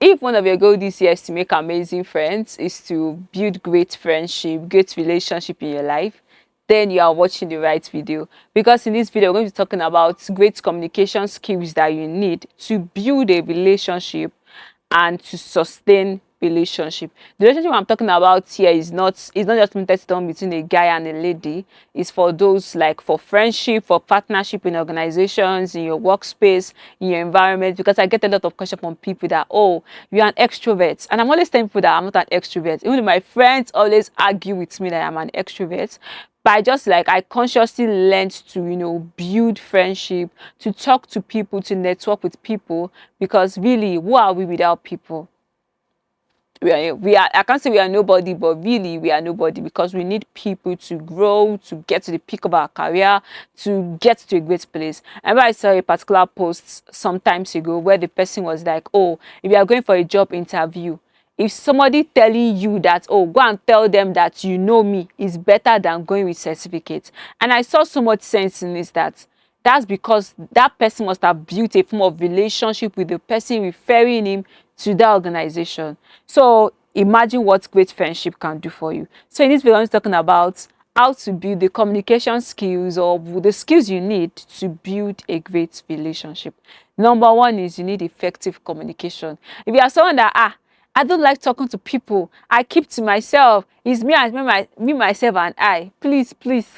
If one of your goals this year is to make amazing friends, is to build great friendship, great relationship in your life, then you are watching the right video. Because in this video, we're going to be talking about great communication skills that you need to build a relationship and to sustain relationship. The relationship I'm talking about here is not just limited to between a guy and a lady. It's for those like for friendship, for partnership in organizations, in your workspace, in your environment. Because I get a lot of questions from people that, oh, you're an extrovert, and I'm always telling people that I'm not an extrovert. Even my friends always argue with me that I'm an extrovert. But I just like I consciously learned to build friendship, to talk to people, to network with people, because really, who are we without people? We are I can't say we are nobody, but really we are nobody, because we need people to grow, to get to the peak of our career, to get to a great place. And I saw a particular post some times ago where the person was like, oh, if you are going for a job interview, if somebody telling you that, oh, go and tell them that you know me, is better than going with certificates. And I saw so much sense in this, that's because that person must have built a form of relationship with the person referring him to that organization. So imagine what great friendship can do for you. So in this video, I'm talking about how to build the communication skills, or the skills you need to build a great relationship. Number one is you need effective communication. If you are someone that, I don't like talking to people, I keep to myself, it's me, myself, and I, please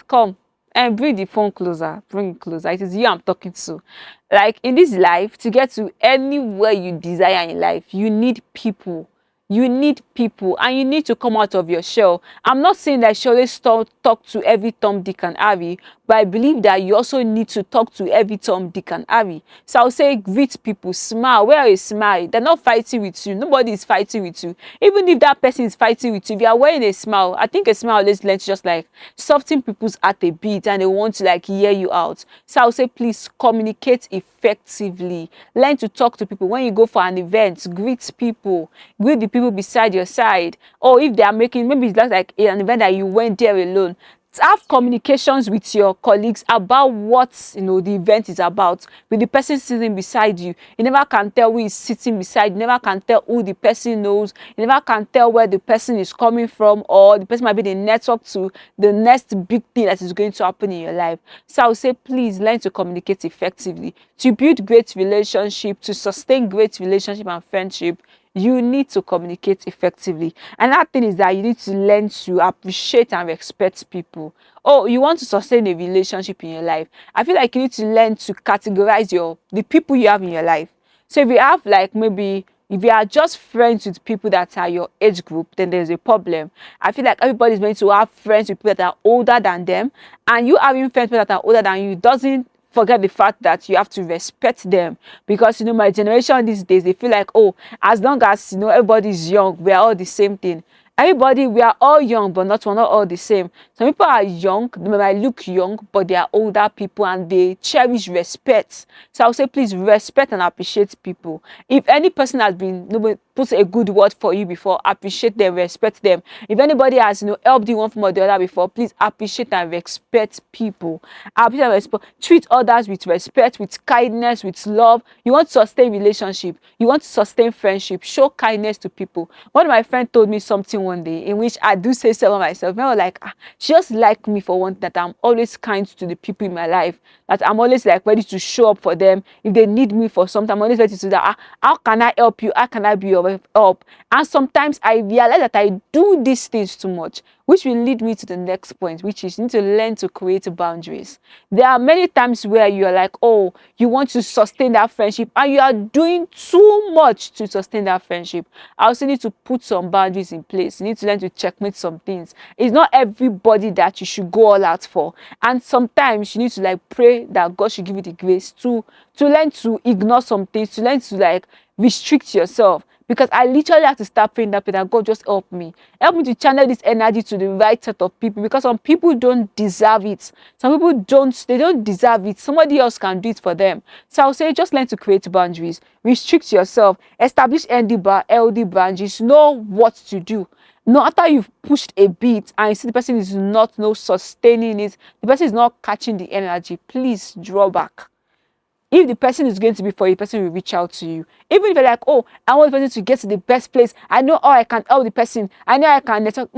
come and bring the phone closer, bring it closer. It is you I'm talking to. Like in this life, to get to anywhere you desire in life, you need people. You need people, and you need to come out of your shell. I'm not saying that you should always talk to every Tom, Dick, and Harry, but I believe that you also need to talk to every Tom, Dick, and Harry. So I'll say greet people, smile. Where is smile? They're not fighting with you. Nobody is fighting with you. Even if that person is fighting with you, if you are wearing a smile, I think a smile always lets just like soften people's heart a bit, and they want to like hear you out. So I'll say please communicate effectively. Learn to talk to people. When you go for an event, greet people. Greet the people beside your side. Or if they are making, maybe it's just like an event that you went there alone, have communications with your colleagues about what the event is about, with the person sitting beside you. You never can tell who is sitting beside you. Never can tell who the person knows. You never can tell where the person is coming from, or the person might be the network to the next big thing that is going to happen in your life. So I would say please learn to communicate effectively. To build great relationship, to sustain great relationship and friendship, you need to communicate effectively. And that thing is that you need to learn to appreciate and respect people. Oh, you want to sustain a relationship in your life, I feel like you need to learn to categorize the people you have in your life. So if you have like, maybe if you are just friends with people that are your age group, then there's a problem. I feel like everybody's going to have friends with people that are older than them, and you having friends with people that are older than you doesn't forget the fact that you have to respect them. Because my generation these days, they feel like, oh, as long as everybody's young, we are all the same thing. Everybody, we are all young, but we're not all the same. Some people are young, they might look young, but they are older people, and they cherish respect. So I'll say please respect and appreciate people. If any person has been put a good word for you before, appreciate them, respect them. If anybody has helped you one form or the other before, please appreciate and respect people. Appreciate and respect. Treat others with respect, with kindness, with love. You want to sustain relationship, you want to sustain friendship, show kindness to people. One of my friends told me something one day, in which I do say so myself. I was like, she just like me for one, that I'm always kind to the people in my life, that I'm always like ready to show up for them. If they need me for something, I'm always ready to do that. How can I help you? How can I be your help? And sometimes I realize that I do these things too much, which will lead me to the next point, which is you need to learn to create boundaries. There are many times where you're like, oh, you want to sustain that friendship, and you are doing too much to sustain that friendship. I also need to put some boundaries in place. You need to learn to checkmate some things. It's not everybody that you should go all out for. And sometimes you need to like pray that God should give you the grace to learn to ignore some things, to learn to like restrict yourself. Because I literally have to start praying that prayer, God, just help me. Help me to channel this energy to the right set of people, because some people don't deserve it. Some people don't deserve it. Somebody else can do it for them. So I'll say just learn to create boundaries. Restrict yourself. Establish LD boundaries. Know what to do. No, after you've pushed a bit and you see the person is not sustaining it, the person is not catching the energy, please draw back. If the person is going to be for you, the person will reach out to you. Even if you're like, oh, I want the person to get to the best place. I know how I can help the person. I know I can network.